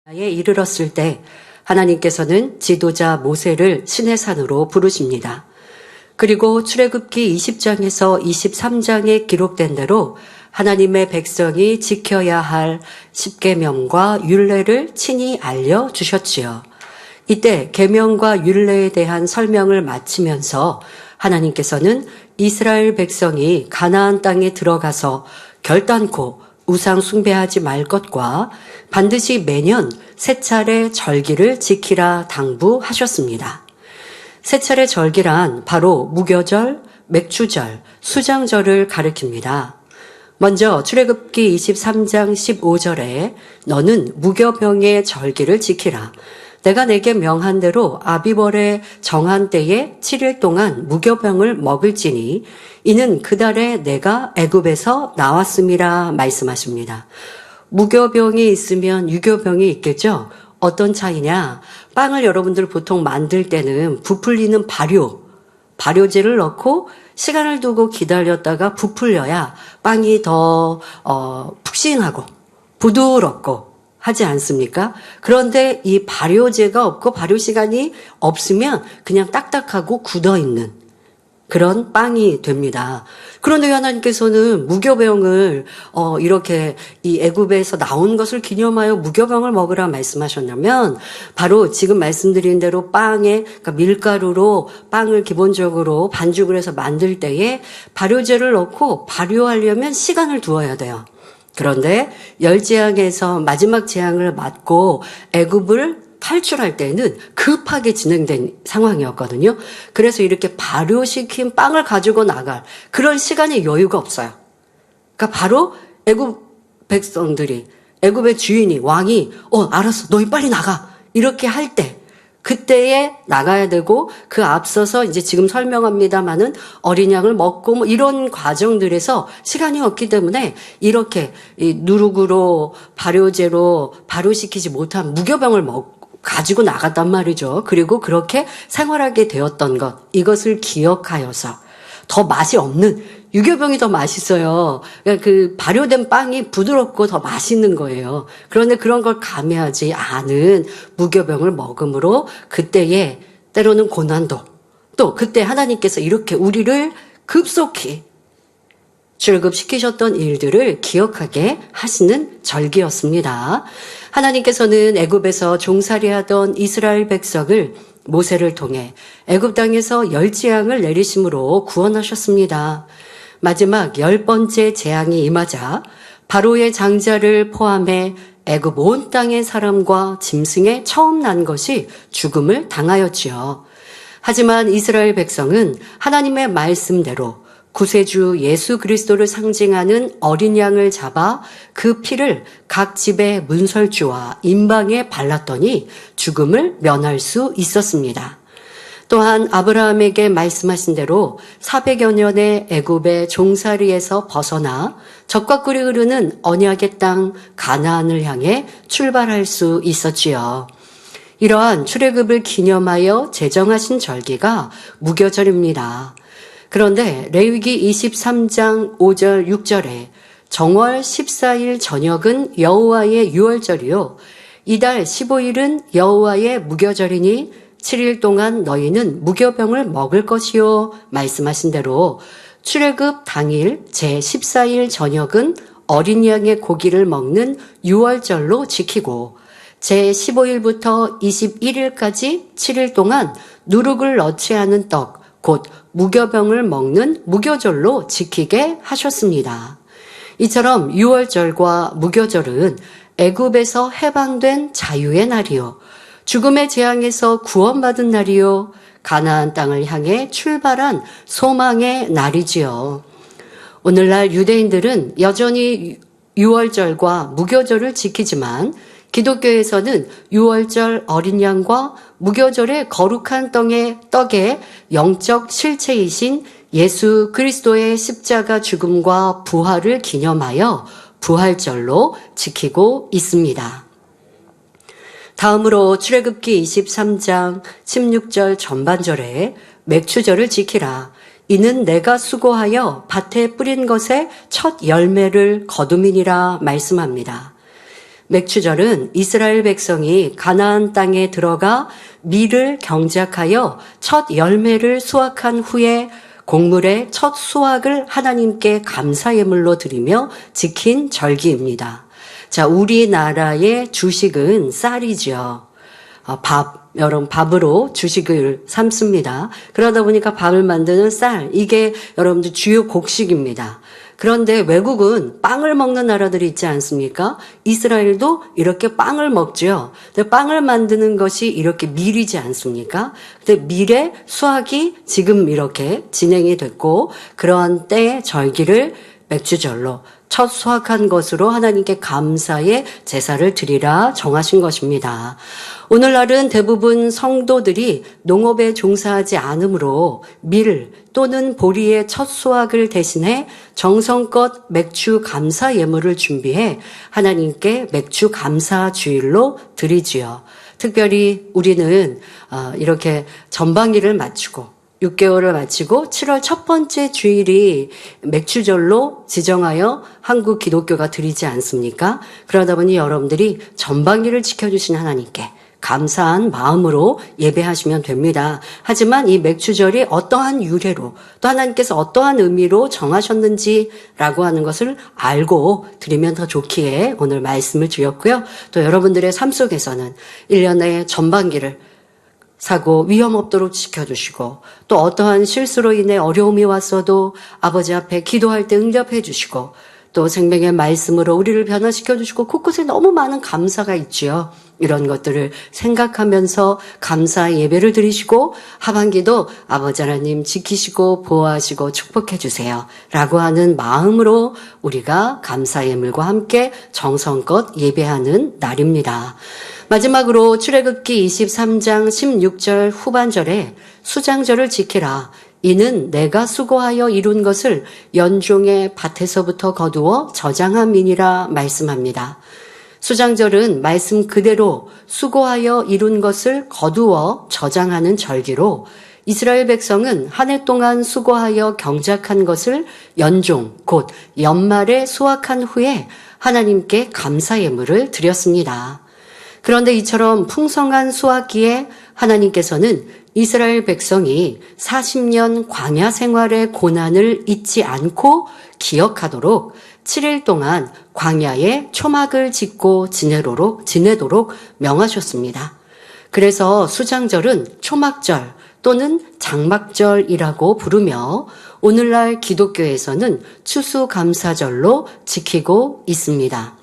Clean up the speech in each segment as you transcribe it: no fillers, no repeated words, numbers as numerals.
에 이르렀을 때 하나님께서는 지도자 모세를 시내산으로 부르십니다. 그리고 출애굽기 20장에서 23장에 기록된 대로 하나님의 백성이 지켜야 할 십계명과 율례를 친히 알려주셨지요. 이때 계명과 율례에 대한 설명을 마치면서 하나님께서는 이스라엘 백성이 가나안 땅에 들어가서 결단코 우상 숭배하지 말 것과 반드시 매년 세 차례 절기를 지키라 당부하셨습니다. 세 차례 절기란 바로 무교절, 맥추절, 수장절을 가리킵니다. 먼저 출애굽기 23장 15절에 너는 무교병의 절기를 지키라. 내가 내게 명한 대로 아비벌에 정한 때에 7일 동안 무교병을 먹을지니 이는 그달에 내가 애굽에서 나왔음이라 말씀하십니다. 무교병이 있으면 유교병이 있겠죠? 어떤 차이냐? 빵을 여러분들 보통 만들 때는 부풀리는 발효제를 넣고 시간을 두고 기다렸다가 부풀려야 빵이 더 푹신하고 부드럽고 하지 않습니까? 그런데 이 발효제가 없고 발효 시간이 없으면 그냥 딱딱하고 굳어있는 그런 빵이 됩니다. 그런데 하나님께서는 무교병을 이렇게 이 애굽에서 나온 것을 기념하여 무교병을 먹으라 말씀하셨냐면 바로 지금 말씀드린 대로 빵에 그러니까 밀가루로 빵을 기본적으로 반죽을 해서 만들 때에 발효제를 넣고 발효하려면 시간을 두어야 돼요. 그런데 열재앙에서 마지막 재앙을 맞고 애굽을 탈출할 때는 급하게 진행된 상황이었거든요. 그래서 이렇게 발효시킨 빵을 가지고 나갈 그런 시간의 여유가 없어요. 그러니까 바로 애굽 백성들이 애굽의 주인이 왕이 알았어 너희 빨리 나가 이렇게 할 때 그때에 나가야 되고 그 앞서서 이제 지금 설명합니다마는 어린 양을 먹고 뭐 이런 과정들에서 시간이 없기 때문에 이렇게 이 누룩으로 발효제로 발효시키지 못한 무교병을 가지고 나갔단 말이죠. 그리고 그렇게 생활하게 되었던 것 이것을 기억하여서 더 맛이 없는 유교병이 더 맛있어요. 그러니까 그 발효된 빵이 부드럽고 더 맛있는 거예요. 그런데 그런 걸 감해하지 않은 무교병을 먹음으로 그때에 때로는 고난도 또 그때 하나님께서 이렇게 우리를 급속히 출급시키셨던 일들을 기억하게 하시는 절기였습니다. 하나님께서는 애굽에서 종살이하던 이스라엘 백성을 모세를 통해 애굽 땅에서 열재앙을 내리심으로 구원하셨습니다. 마지막 10번째 재앙이 임하자 바로의 장자를 포함해 애굽 온 땅의 사람과 짐승에 처음 난 것이 죽음을 당하였지요. 하지만 이스라엘 백성은 하나님의 말씀대로 구세주 예수 그리스도를 상징하는 어린 양을 잡아 그 피를 각 집의 문설주와 임방에 발랐더니 죽음을 면할 수 있었습니다. 또한 아브라함에게 말씀하신 대로 400여 년의 애굽의 종살이에서 벗어나 적과 꿀이 흐르는 언약의 땅 가나안을 향해 출발할 수 있었지요. 이러한 출애굽을 기념하여 제정하신 절기가 무교절입니다. 그런데 레위기 23장 5절 6절에 정월 14일 저녁은 여호와의 유월절이요 이달 15일은 여호와의 무교절이니 7일 동안 너희는 무교병을 먹을 것이요 말씀하신 대로 출애굽 당일 제14일 저녁은 어린 양의 고기를 먹는 유월절로 지키고 제15일부터 21일까지 7일 동안 누룩을 넣지 않은 떡 곧 무교병을 먹는 무교절로 지키게 하셨습니다. 이처럼 유월절과 무교절은 애굽에서 해방된 자유의 날이요 죽음의 재앙에서 구원받은 날이요 가나안 땅을 향해 출발한 소망의 날이지요. 오늘날 유대인들은 여전히 유월절과 무교절을 지키지만 기독교에서는 유월절 어린 양과 무교절의 거룩한 떡의 영적 실체이신 예수 그리스도의 십자가 죽음과 부활을 기념하여 부활절로 지키고 있습니다. 다음으로 출애굽기 23장 16절 전반절에 맥추절을 지키라. 이는 내가 수고하여 밭에 뿌린 것의 첫 열매를 거둠이니라 말씀합니다. 맥추절은 이스라엘 백성이 가나안 땅에 들어가 밀을 경작하여 첫 열매를 수확한 후에 곡물의 첫 수확을 하나님께 감사 예물로 드리며 지킨 절기입니다. 자, 우리나라의 주식은 쌀이죠. 여러분 밥으로 주식을 삼습니다. 그러다 보니까 밥을 만드는 쌀, 이게 여러분들 주요 곡식입니다. 그런데 외국은 빵을 먹는 나라들이 있지 않습니까? 이스라엘도 이렇게 빵을 먹죠. 근데 빵을 만드는 것이 이렇게 밀이지 않습니까? 근데 밀의 수확이 지금 이렇게 진행이 됐고, 그러한 때의 절기를 맥주절로 첫 수확한 것으로 하나님께 감사의 제사를 드리라 정하신 것입니다. 오늘날은 대부분 성도들이 농업에 종사하지 않으므로 밀 또는 보리의 첫 수확을 대신해 정성껏 맥주 감사 예물을 준비해 하나님께 맥주 감사 주일로 드리지요. 특별히 우리는 이렇게 전방기를 마치고 6개월을 마치고 7월 첫 번째 주일이 맥주절로 지정하여 한국 기독교가 드리지 않습니까? 그러다 보니 여러분들이 전방기를 지켜주신 하나님께 감사한 마음으로 예배하시면 됩니다. 하지만 이 맥주절이 어떠한 유래로 또 하나님께서 어떠한 의미로 정하셨는지라고 하는 것을 알고 드리면 더 좋기에 오늘 말씀을 드렸고요. 또 여러분들의 삶 속에서는 1년의 전반기를 사고 위험 없도록 지켜주시고 또 어떠한 실수로 인해 어려움이 왔어도 아버지 앞에 기도할 때 응답해 주시고 또 생명의 말씀으로 우리를 변화시켜 주시고 곳곳에 너무 많은 감사가 있지요. 이런 것들을 생각하면서 감사 예배를 드리시고 하반기도 아버지 하나님 지키시고 보호하시고 축복해 주세요 라고 하는 마음으로 우리가 감사 예물과 함께 정성껏 예배하는 날입니다. 마지막으로 출애굽기 23장 16절 후반절에 수장절을 지키라. 이는 내가 수고하여 이룬 것을 연종의 밭에서부터 거두어 저장함이니라 말씀합니다. 수장절은 말씀 그대로 수고하여 이룬 것을 거두어 저장하는 절기로 이스라엘 백성은 한 해 동안 수고하여 경작한 것을 연종, 곧 연말에 수확한 후에 하나님께 감사 예물을 드렸습니다. 그런데 이처럼 풍성한 수확기에 하나님께서는 이스라엘 백성이 40년 광야 생활의 고난을 잊지 않고 기억하도록 7일 동안 광야에 초막을 짓고 지내도록 명하셨습니다. 그래서 수장절은 초막절 또는 장막절이라고 부르며 오늘날 기독교에서는 추수감사절로 지키고 있습니다.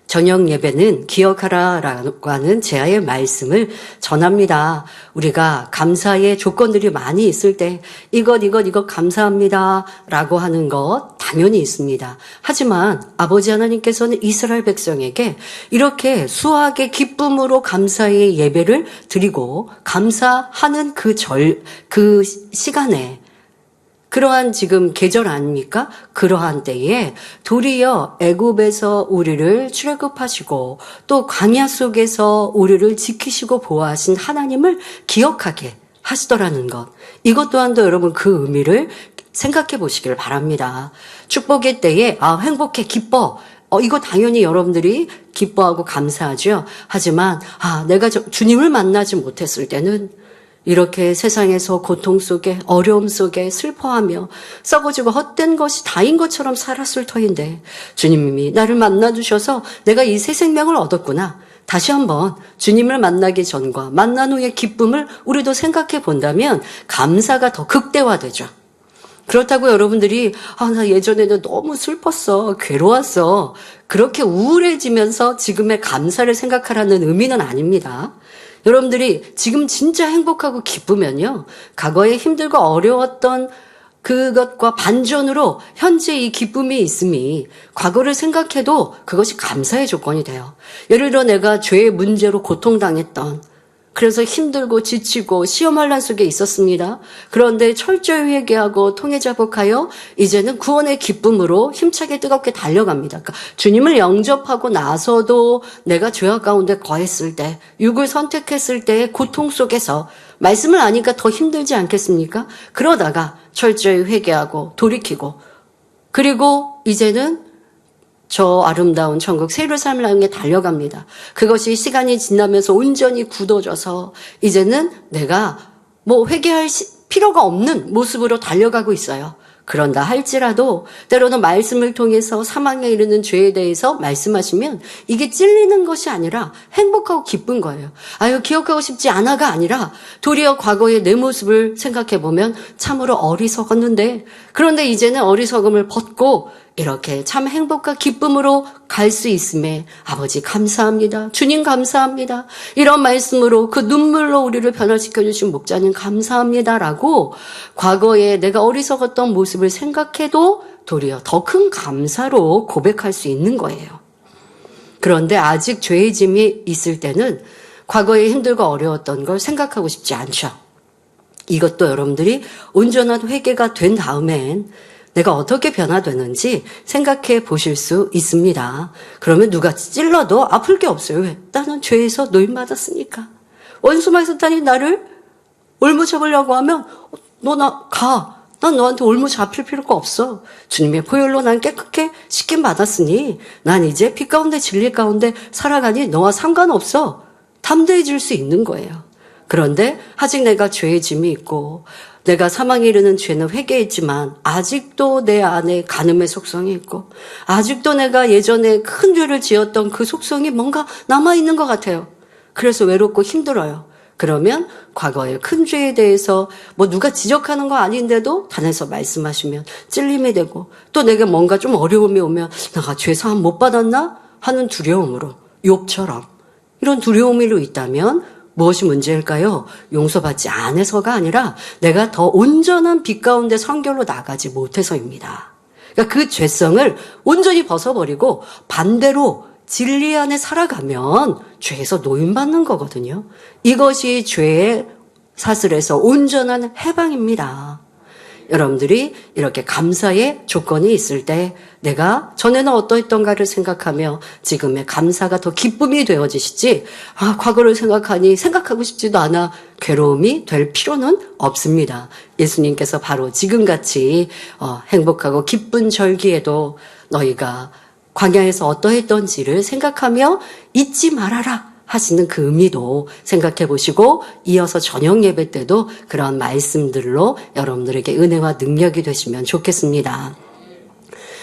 저녁 예배는 기억하라라고 하는 제아의 말씀을 전합니다. 우리가 감사의 조건들이 많이 있을 때 이것 감사합니다 라고 하는 것 당연히 있습니다. 하지만 아버지 하나님께서는 이스라엘 백성에게 이렇게 수확의 기쁨으로 감사의 예배를 드리고 감사하는 그 시간에 그러한 지금 계절 아닙니까? 그러한 때에 도리어 애굽에서 우리를 출애굽하시고 또 광야 속에서 우리를 지키시고 보호하신 하나님을 기억하게 하시더라는 것. 이것 또한도 여러분 그 의미를 생각해 보시길 바랍니다. 축복의 때에 행복해 기뻐. 이거 당연히 여러분들이 기뻐하고 감사하죠. 하지만 내가 주님을 만나지 못했을 때는 이렇게 세상에서 고통 속에 어려움 속에 슬퍼하며 썩어지고 헛된 것이 다인 것처럼 살았을 터인데 주님이 나를 만나주셔서 내가 이 새 생명을 얻었구나. 다시 한번 주님을 만나기 전과 만난 후의 기쁨을 우리도 생각해 본다면 감사가 더 극대화되죠. 그렇다고 여러분들이 나 예전에는 너무 슬펐어, 괴로웠어. 그렇게 우울해지면서 지금의 감사를 생각하라는 의미는 아닙니다. 여러분들이 지금 진짜 행복하고 기쁘면요. 과거에 힘들고 어려웠던 그것과 반전으로 현재 이 기쁨이 있음이 과거를 생각해도 그것이 감사의 조건이 돼요. 예를 들어 내가 죄의 문제로 고통당했던 그래서 힘들고 지치고 시험환란 속에 있었습니다. 그런데 철저히 회개하고 통회자복하여 이제는 구원의 기쁨으로 힘차게 뜨겁게 달려갑니다. 그러니까 주님을 영접하고 나서도 내가 죄악 가운데 거했을 때, 육을 선택했을 때의 고통 속에서 말씀을 아니까 더 힘들지 않겠습니까? 그러다가 철저히 회개하고 돌이키고 그리고 이제는 저 아름다운 천국 예루살렘을 향해 달려갑니다. 그것이 시간이 지나면서 온전히 굳어져서 이제는 내가 회개할 필요가 없는 모습으로 달려가고 있어요. 그런다 할지라도 때로는 말씀을 통해서 사망에 이르는 죄에 대해서 말씀하시면 이게 찔리는 것이 아니라 행복하고 기쁜 거예요. 기억하고 싶지 않아가 아니라 도리어 과거의 내 모습을 생각해 보면 참으로 어리석었는데, 그런데 이제는 어리석음을 벗고 이렇게 참 행복과 기쁨으로 갈 수 있음에 아버지 감사합니다. 주님 감사합니다. 이런 말씀으로 그 눈물로 우리를 변화시켜 주신 목자님 감사합니다라고 과거에 내가 어리석었던 모습을 생각해도 도리어 더 큰 감사로 고백할 수 있는 거예요. 그런데 아직 죄의 짐이 있을 때는 과거에 힘들고 어려웠던 걸 생각하고 싶지 않죠. 이것도 여러분들이 온전한 회개가 된 다음엔 내가 어떻게 변화되는지 생각해 보실 수 있습니다. 그러면 누가 찔러도 아플 게 없어요. 왜? 나는 죄에서 노임받았으니까. 원수만 사탄이 나를 올무잡으려고 하면 너 가. 난 너한테 올무잡힐 필요가 없어. 주님의 보혈로 난 깨끗게 씻김받았으니 난 이제 피 가운데 진리 가운데 살아가니 너와 상관없어. 담대해질 수 있는 거예요. 그런데 아직 내가 죄의 짐이 있고 내가 사망에 이르는 죄는 회개했지만 아직도 내 안에 간음의 속성이 있고 아직도 내가 예전에 큰 죄를 지었던 그 속성이 뭔가 남아있는 것 같아요. 그래서 외롭고 힘들어요. 그러면 과거의 큰 죄에 대해서 누가 지적하는 거 아닌데도 단에서 말씀하시면 찔림이 되고, 또 내가 뭔가 좀 어려움이 오면 내가 죄 사함 못 받았나 하는 두려움으로, 욥처럼 이런 두려움으로 있다면 무엇이 문제일까요? 용서받지 않아서가 아니라 내가 더 온전한 빛 가운데 성결로 나가지 못해서입니다. 그러니까 그 죄성을 온전히 벗어버리고 반대로 진리 안에 살아가면 죄에서 노임받는 거거든요. 이것이 죄의 사슬에서 온전한 해방입니다. 여러분들이 이렇게 감사의 조건이 있을 때 내가 전에는 어떠했던가를 생각하며 지금의 감사가 더 기쁨이 되어지시지, 과거를 생각하니 생각하고 싶지도 않아 괴로움이 될 필요는 없습니다. 예수님께서 바로 지금같이 행복하고 기쁜 절기에도 너희가 광야에서 어떠했던지를 생각하며 잊지 말아라 하시는 그 의미도 생각해 보시고, 이어서 저녁 예배 때도 그런 말씀들로 여러분들에게 은혜와 능력이 되시면 좋겠습니다.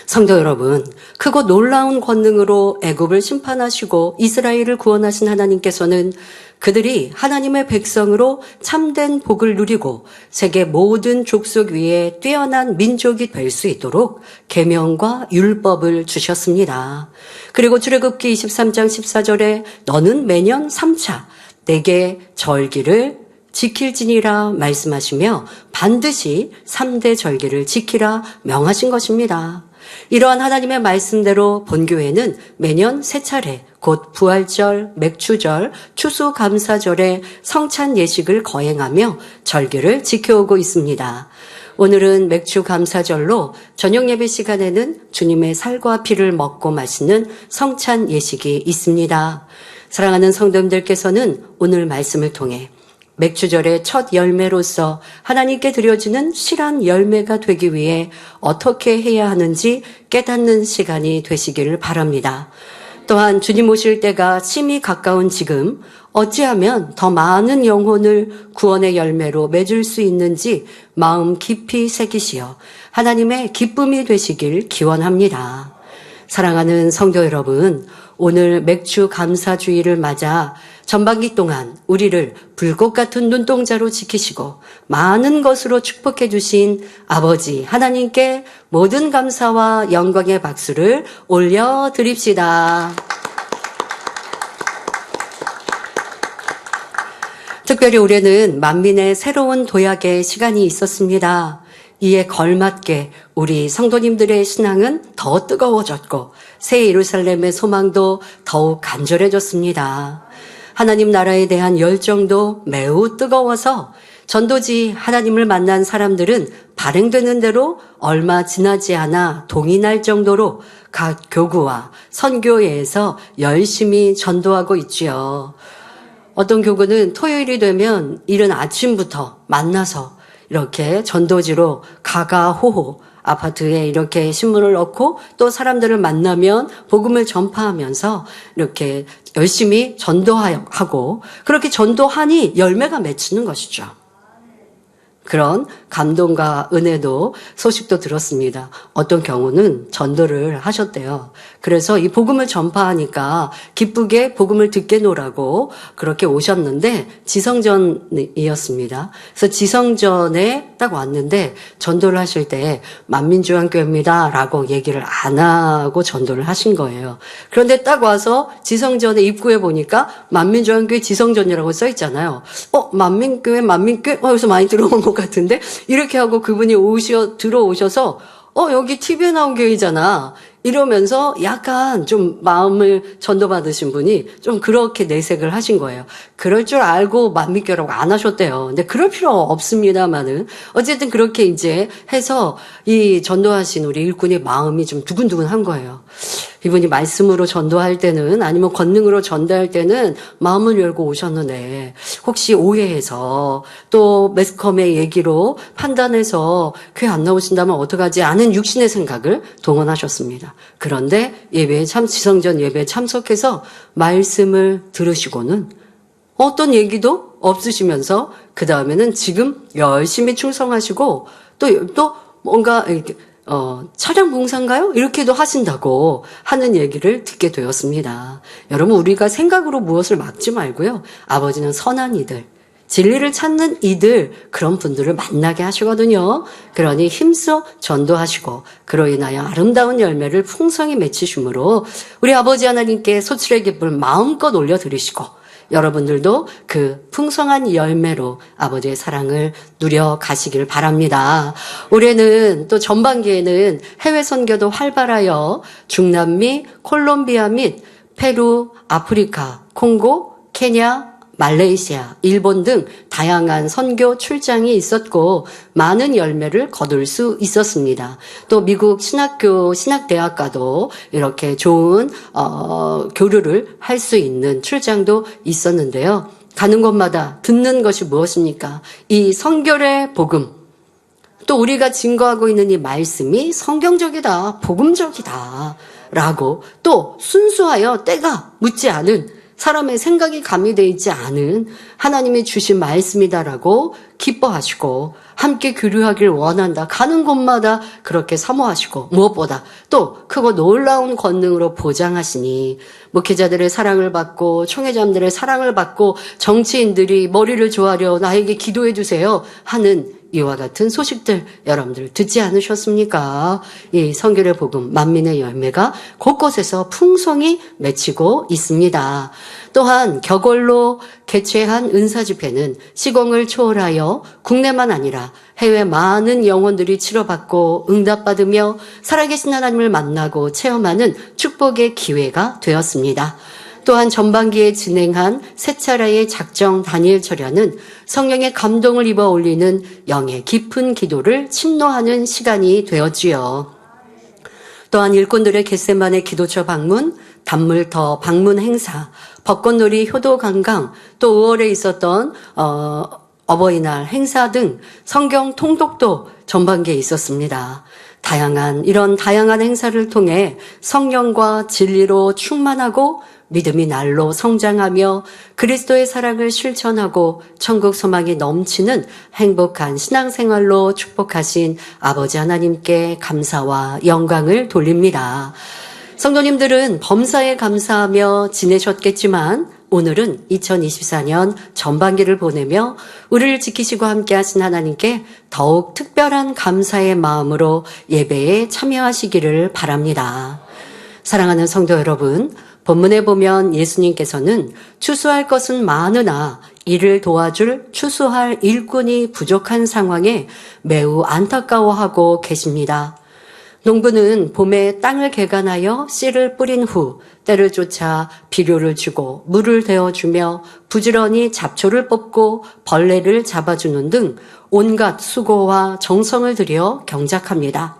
성도 여러분, 크고 놀라운 권능으로 애굽을 심판하시고 이스라엘을 구원하신 하나님께서는 그들이 하나님의 백성으로 참된 복을 누리고 세계 모든 족속 위에 뛰어난 민족이 될 수 있도록 계명과 율법을 주셨습니다. 그리고 출애굽기 23장 14절에 너는 매년 3차 내게 절기를 지킬지니라 말씀하시며 반드시 3대 절기를 지키라 명하신 것입니다. 이러한 하나님의 말씀대로 본교회는 매년 3차례 곧 부활절, 맥추절, 추수감사절에 성찬 예식을 거행하며 절기를 지켜오고 있습니다. 오늘은 맥추감사절로 저녁 예배 시간에는 주님의 살과 피를 먹고 마시는 성찬 예식이 있습니다. 사랑하는 성도님들께서는 오늘 말씀을 통해 맥추절의 첫 열매로서 하나님께 드려지는 실한 열매가 되기 위해 어떻게 해야 하는지 깨닫는 시간이 되시기를 바랍니다. 또한 주님 오실 때가 심히 가까운 지금 어찌하면 더 많은 영혼을 구원의 열매로 맺을 수 있는지 마음 깊이 새기시어 하나님의 기쁨이 되시길 기원합니다. 사랑하는 성도 여러분, 오늘 맥주 감사주의를 맞아 전반기 동안 우리를 불꽃 같은 눈동자로 지키시고 많은 것으로 축복해 주신 아버지 하나님께 모든 감사와 영광의 박수를 올려드립시다. 특별히 올해는 만민의 새로운 도약의 시간이 있었습니다. 이에 걸맞게 우리 성도님들의 신앙은 더 뜨거워졌고 새 예루살렘의 소망도 더욱 간절해졌습니다. 하나님 나라에 대한 열정도 매우 뜨거워서 전도지 하나님을 만난 사람들은 발행되는 대로 얼마 지나지 않아 동이 날 정도로 각 교구와 선교회에서 열심히 전도하고 있지요. 어떤 교구는 토요일이 되면 이른 아침부터 만나서 이렇게 전도지로 가가호호 아파트에 이렇게 신문을 넣고 또 사람들을 만나면 복음을 전파하면서 이렇게 열심히 전도하고 그렇게 전도하니 열매가 맺히는 것이죠. 그런 감동과 은혜도 소식도 들었습니다. 어떤 경우는 전도를 하셨대요. 그래서 이 복음을 전파하니까 기쁘게 복음을 듣게 노라고 그렇게 오셨는데 지성전이었습니다. 그래서 지성전에 딱 왔는데 전도를 하실 때 만민중앙교회입니다 라고 얘기를 안 하고 전도를 하신 거예요. 그런데 딱 와서 지성전에 입구에 보니까 만민중앙교회 지성전이라고 써 있잖아요. 만민교회 여기서 많이 들어온 것 같은데 이렇게 하고 그분이 들어오셔서 여기 TV에 나온 교회잖아 이러면서 약간 좀 마음을 전도받으신 분이 좀 그렇게 내색을 하신 거예요. 그럴 줄 알고 만민교회라고 안 하셨대요. 근데 그럴 필요 없습니다만은 어쨌든 그렇게 이제 해서 이 전도하신 우리 일꾼의 마음이 좀 두근두근한 거예요. 이분이 말씀으로 전도할 때는 아니면 권능으로 전도할 때는 마음을 열고 오셨는데 혹시 오해해서 또 매스컴의 얘기로 판단해서 교회 안 나오신다면 어떡하지 않은 육신의 생각을 동원하셨습니다. 그런데 지성전 예배에 참석해서 말씀을 들으시고는 어떤 얘기도 없으시면서 그 다음에는 지금 열심히 충성하시고 또 뭔가 이렇게 차량 봉사인가요? 이렇게도 하신다고 하는 얘기를 듣게 되었습니다. 여러분, 우리가 생각으로 무엇을 막지 말고요. 아버지는 선한 이들, 진리를 찾는 이들, 그런 분들을 만나게 하시거든요. 그러니 힘써 전도하시고 그로 인하여 아름다운 열매를 풍성히 맺히심으로 우리 아버지 하나님께 소출의 기쁨을 마음껏 올려드리시고 여러분들도 그 풍성한 열매로 아버지의 사랑을 누려 가시길 바랍니다. 올해는 또 전반기에는 해외 선교도 활발하여 중남미, 콜롬비아 및 페루, 아프리카, 콩고, 케냐, 말레이시아, 일본 등 다양한 선교 출장이 있었고 많은 열매를 거둘 수 있었습니다. 또 미국 신학대학과도 이렇게 좋은 교류를 할 수 있는 출장도 있었는데요. 가는 곳마다 듣는 것이 무엇입니까? 이 성결의 복음, 또 우리가 증거하고 있는 이 말씀이 성경적이다, 복음적이다 라고 또 순수하여 때가 묻지 않은 사람의 생각이 가미되어 있지 않은 하나님이 주신 말씀이다라고 기뻐하시고 함께 교류하길 원한다. 가는 곳마다 그렇게 사모하시고 무엇보다 또 크고 놀라운 권능으로 보장하시니 목회자들의 사랑을 받고 총회장들의 사랑을 받고 정치인들이 머리를 조아려 나에게 기도해 주세요 하는 이와 같은 소식들 여러분들 듣지 않으셨습니까? 이 성결의 복음 만민의 열매가 곳곳에서 풍성히 맺히고 있습니다. 또한 격월로 개최한 은사집회는 시공을 초월하여 국내만 아니라 해외 많은 영혼들이 치료받고 응답받으며 살아계신 하나님을 만나고 체험하는 축복의 기회가 되었습니다. 또한 전반기에 진행한 세 차례의 작정 다니엘 철야는 성령의 감동을 입어 올리는 영의 깊은 기도를 침노하는 시간이 되었지요. 또한 일꾼들의 겟세마네 기도처 방문, 단물터 방문 행사, 벚꽃놀이 효도 관광, 또 5월에 있었던 어버이날 행사 등 성경 통독도 전반기에 있었습니다. 이런 다양한 행사를 통해 성령과 진리로 충만하고 믿음이 날로 성장하며 그리스도의 사랑을 실천하고 천국 소망이 넘치는 행복한 신앙생활로 축복하신 아버지 하나님께 감사와 영광을 돌립니다. 성도님들은 범사에 감사하며 지내셨겠지만 오늘은 2024년 전반기를 보내며 우리를 지키시고 함께 하신 하나님께 더욱 특별한 감사의 마음으로 예배에 참여하시기를 바랍니다. 사랑하는 성도 여러분, 본문에 보면 예수님께서는 추수할 것은 많으나 이를 도와줄 추수할 일꾼이 부족한 상황에 매우 안타까워하고 계십니다. 농부는 봄에 땅을 개간하여 씨를 뿌린 후 때를 쫓아 비료를 주고 물을 대어주며 부지런히 잡초를 뽑고 벌레를 잡아주는 등 온갖 수고와 정성을 들여 경작합니다.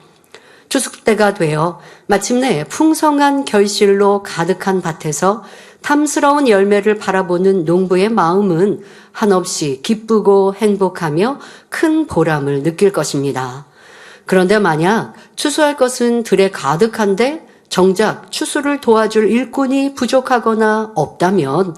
추수 때가 되어 마침내 풍성한 결실로 가득한 밭에서 탐스러운 열매를 바라보는 농부의 마음은 한없이 기쁘고 행복하며 큰 보람을 느낄 것입니다. 그런데 만약 추수할 것은 들에 가득한데 정작 추수를 도와줄 일꾼이 부족하거나 없다면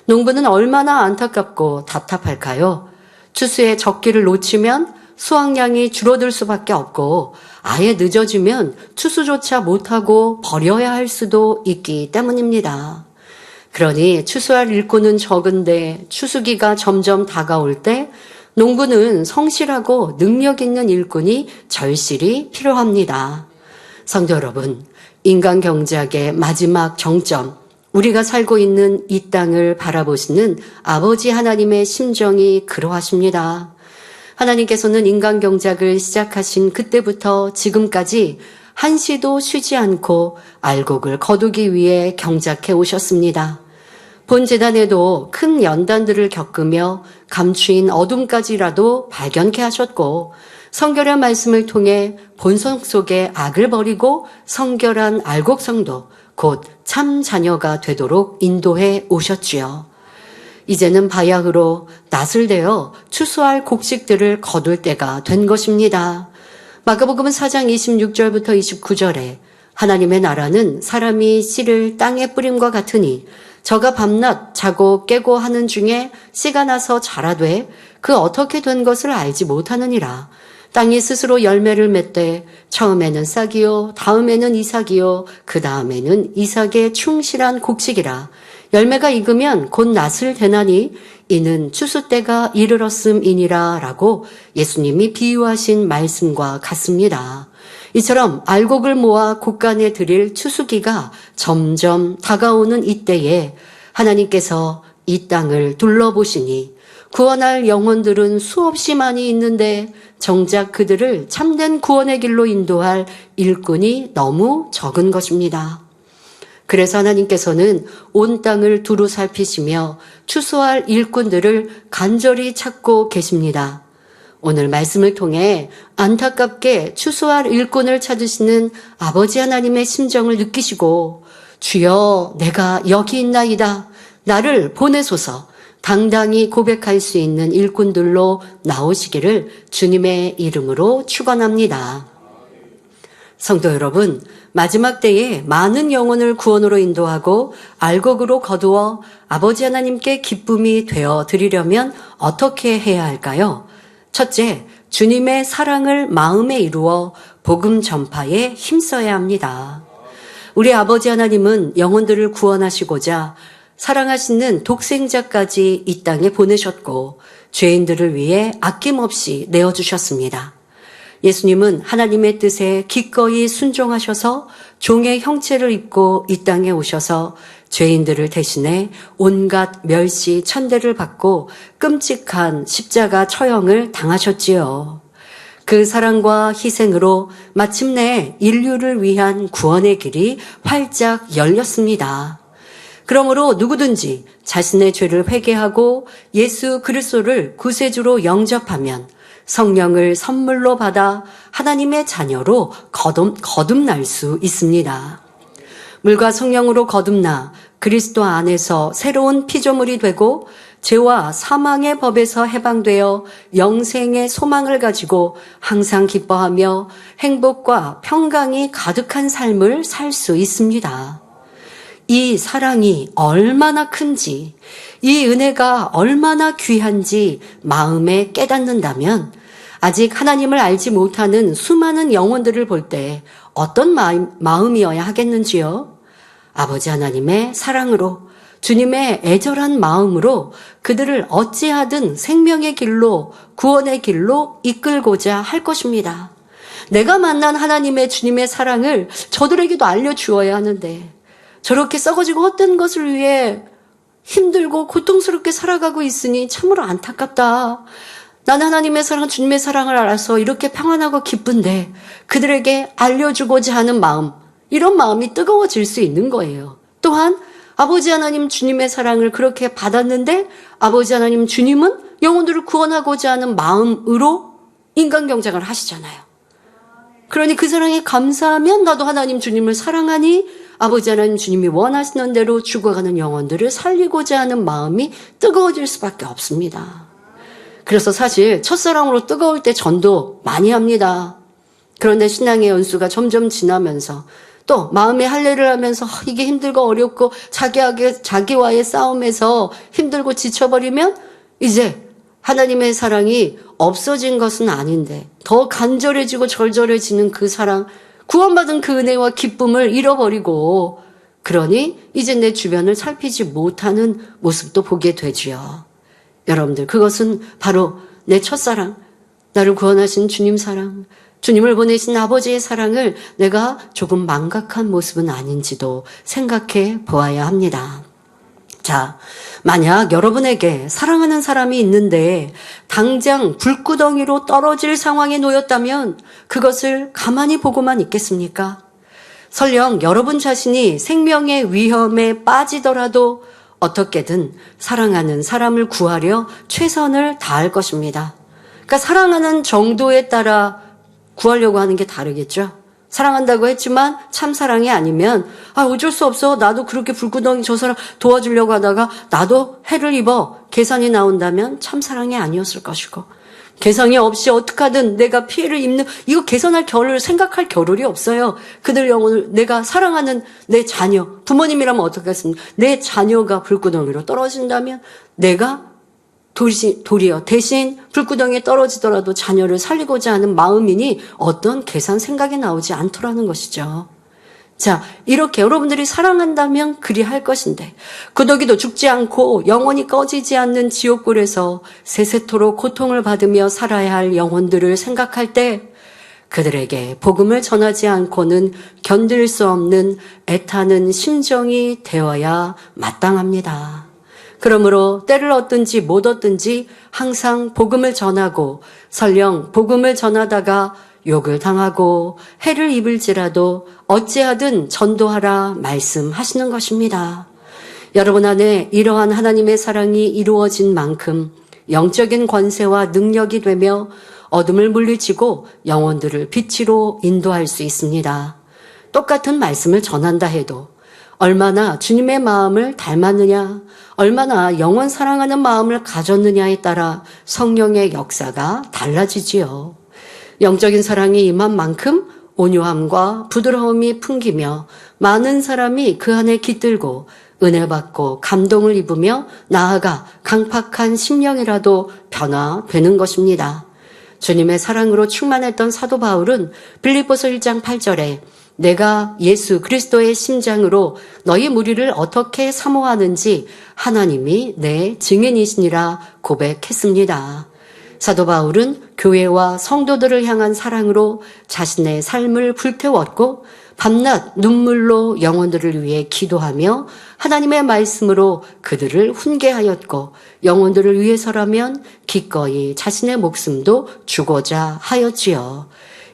농부는 얼마나 안타깝고 답답할까요? 추수의 적기를 놓치면 수확량이 줄어들 수밖에 없고 아예 늦어지면 추수조차 못하고 버려야 할 수도 있기 때문입니다. 그러니 추수할 일꾼은 적은데 추수기가 점점 다가올 때 농부는 성실하고 능력 있는 일꾼이 절실히 필요합니다. 성도 여러분, 인간 경작의 마지막 정점, 우리가 살고 있는 이 땅을 바라보시는 아버지 하나님의 심정이 그러하십니다. 하나님께서는 인간 경작을 시작하신 그때부터 지금까지 한시도 쉬지 않고 알곡을 거두기 위해 경작해 오셨습니다. 본 재단에도 큰 연단들을 겪으며 감추인 어둠까지라도 발견케 하셨고 성결한 말씀을 통해 본성 속의 악을 버리고 성결한 알곡성도 곧 참 자녀가 되도록 인도해 오셨지요. 이제는 바야흐로 낫을 대어 추수할 곡식들을 거둘 때가 된 것입니다. 마가복음 4장 26절부터 29절에 하나님의 나라는 사람이 씨를 땅에 뿌림과 같으니 저가 밤낮 자고 깨고 하는 중에 씨가 나서 자라되 그 어떻게 된 것을 알지 못하느니라. 땅이 스스로 열매를 맺되 처음에는 싹이요 다음에는 이삭이요 그 다음에는 이삭의 충실한 곡식이라. 열매가 익으면 곧 낫을 대나니 이는 추수 때가 이르렀음이니라 라고 예수님이 비유하신 말씀과 같습니다. 이처럼 알곡을 모아 곳간에 드릴 추수기가 점점 다가오는 이때에 하나님께서 이 땅을 둘러보시니 구원할 영혼들은 수없이 많이 있는데 정작 그들을 참된 구원의 길로 인도할 일꾼이 너무 적은 것입니다. 그래서 하나님께서는 온 땅을 두루 살피시며 추수할 일꾼들을 간절히 찾고 계십니다. 오늘 말씀을 통해 안타깝게 추수할 일꾼을 찾으시는 아버지 하나님의 심정을 느끼시고 주여 내가 여기 있나이다. 나를 보내소서. 당당히 고백할 수 있는 일꾼들로 나오시기를 주님의 이름으로 축원합니다. 성도 여러분, 마지막 때에 많은 영혼을 구원으로 인도하고 알곡으로 거두어 아버지 하나님께 기쁨이 되어 드리려면 어떻게 해야 할까요? 첫째, 주님의 사랑을 마음에 이루어 복음 전파에 힘써야 합니다. 우리 아버지 하나님은 영혼들을 구원하시고자 사랑하시는 독생자까지 이 땅에 보내셨고 죄인들을 위해 아낌없이 내어주셨습니다. 예수님은 하나님의 뜻에 기꺼이 순종하셔서 종의 형체를 입고 이 땅에 오셔서 죄인들을 대신해 온갖 멸시 천대를 받고 끔찍한 십자가 처형을 당하셨지요. 그 사랑과 희생으로 마침내 인류를 위한 구원의 길이 활짝 열렸습니다. 그러므로 누구든지 자신의 죄를 회개하고 예수 그리스도를 구세주로 영접하면 성령을 선물로 받아 하나님의 자녀로 거듭날 수 있습니다. 물과 성령으로 거듭나 그리스도 안에서 새로운 피조물이 되고 죄와 사망의 법에서 해방되어 영생의 소망을 가지고 항상 기뻐하며 행복과 평강이 가득한 삶을 살 수 있습니다. 이 사랑이 얼마나 큰지, 이 은혜가 얼마나 귀한지 마음에 깨닫는다면 아직 하나님을 알지 못하는 수많은 영혼들을 볼 때 어떤 마음이어야 하겠는지요? 아버지 하나님의 사랑으로 주님의 애절한 마음으로 그들을 어찌하든 생명의 길로 구원의 길로 이끌고자 할 것입니다. 내가 만난 하나님의 주님의 사랑을 저들에게도 알려주어야 하는데 저렇게 썩어지고 헛된 것을 위해 힘들고 고통스럽게 살아가고 있으니 참으로 안타깝다. 나는 하나님의 사랑, 주님의 사랑을 알아서 이렇게 평안하고 기쁜데 그들에게 알려주고자 하는 마음, 이런 마음이 뜨거워질 수 있는 거예요. 또한 아버지 하나님 주님의 사랑을 그렇게 받았는데 아버지 하나님 주님은 영혼들을 구원하고자 하는 마음으로 인간경작을 하시잖아요. 그러니 그 사랑에 감사하면 나도 하나님 주님을 사랑하니 아버지 하나님 주님이 원하시는 대로 죽어가는 영혼들을 살리고자 하는 마음이 뜨거워질 수밖에 없습니다. 그래서 사실 첫사랑으로 뜨거울 때 전도 많이 합니다. 그런데 신앙의 연수가 점점 지나면서 또 마음의 할례를 하면서 이게 힘들고 어렵고 자기와의 싸움에서 힘들고 지쳐버리면 이제 하나님의 사랑이 없어진 것은 아닌데 더 간절해지고 절절해지는 그 사랑, 구원받은 그 은혜와 기쁨을 잃어버리고 그러니 이제 내 주변을 살피지 못하는 모습도 보게 되지요. 여러분들, 그것은 바로 내 첫사랑, 나를 구원하신 주님 사랑, 주님을 보내신 아버지의 사랑을 내가 조금 망각한 모습은 아닌지도 생각해 보아야 합니다. 자, 만약 여러분에게 사랑하는 사람이 있는데 당장 불구덩이로 떨어질 상황에 놓였다면 그것을 가만히 보고만 있겠습니까? 설령 여러분 자신이 생명의 위험에 빠지더라도 어떻게든 사랑하는 사람을 구하려 최선을 다할 것입니다. 그러니까 사랑하는 정도에 따라 구하려고 하는 게 다르겠죠. 사랑한다고 했지만 참 사랑이 아니면 어쩔 수 없어. 나도 그렇게 불구덩이 저 사람 도와주려고 하다가 나도 해를 입어. 계산이 나온다면 참 사랑이 아니었을 것이고, 계산이 없이 어떡하든 내가 피해를 입는, 이거 계산할 겨를, 생각할 겨를이 없어요. 그들 영혼을, 내가 사랑하는 내 자녀, 부모님이라면 어떻겠습니까? 내 자녀가 불구덩이로 떨어진다면 내가 도리어 대신 불구덩이에 떨어지더라도 자녀를 살리고자 하는 마음이니 어떤 계산 생각이 나오지 않더라는 것이죠. 자, 이렇게 여러분들이 사랑한다면 그리할 것인데 구더기도 죽지 않고 영원히 꺼지지 않는 지옥불에서 세세토록 고통을 받으며 살아야 할 영혼들을 생각할 때 그들에게 복음을 전하지 않고는 견딜 수 없는 애타는 심정이 되어야 마땅합니다. 그러므로 때를 얻든지 못 얻든지 항상 복음을 전하고, 설령 복음을 전하다가 욕을 당하고 해를 입을지라도 어찌하든 전도하라 말씀하시는 것입니다. 여러분 안에 이러한 하나님의 사랑이 이루어진 만큼 영적인 권세와 능력이 되며 어둠을 물리치고 영혼들을 빛으로 인도할 수 있습니다. 똑같은 말씀을 전한다 해도 얼마나 주님의 마음을 닮았느냐, 얼마나 영원 사랑하는 마음을 가졌느냐에 따라 성령의 역사가 달라지지요. 영적인 사랑이 임한 만큼 온유함과 부드러움이 풍기며 많은 사람이 그 안에 깃들고 은혜 받고 감동을 입으며 나아가 강팍한 심령이라도 변화되는 것입니다. 주님의 사랑으로 충만했던 사도 바울은 빌립보서 1장 8절에 내가 예수 그리스도의 심장으로 너희 무리를 어떻게 사모하는지 하나님이 내 증인이시니라 고백했습니다. 사도 바울은 교회와 성도들을 향한 사랑으로 자신의 삶을 불태웠고 밤낮 눈물로 영혼들을 위해 기도하며 하나님의 말씀으로 그들을 훈계하였고 영혼들을 위해서라면 기꺼이 자신의 목숨도 주고자 하였지요.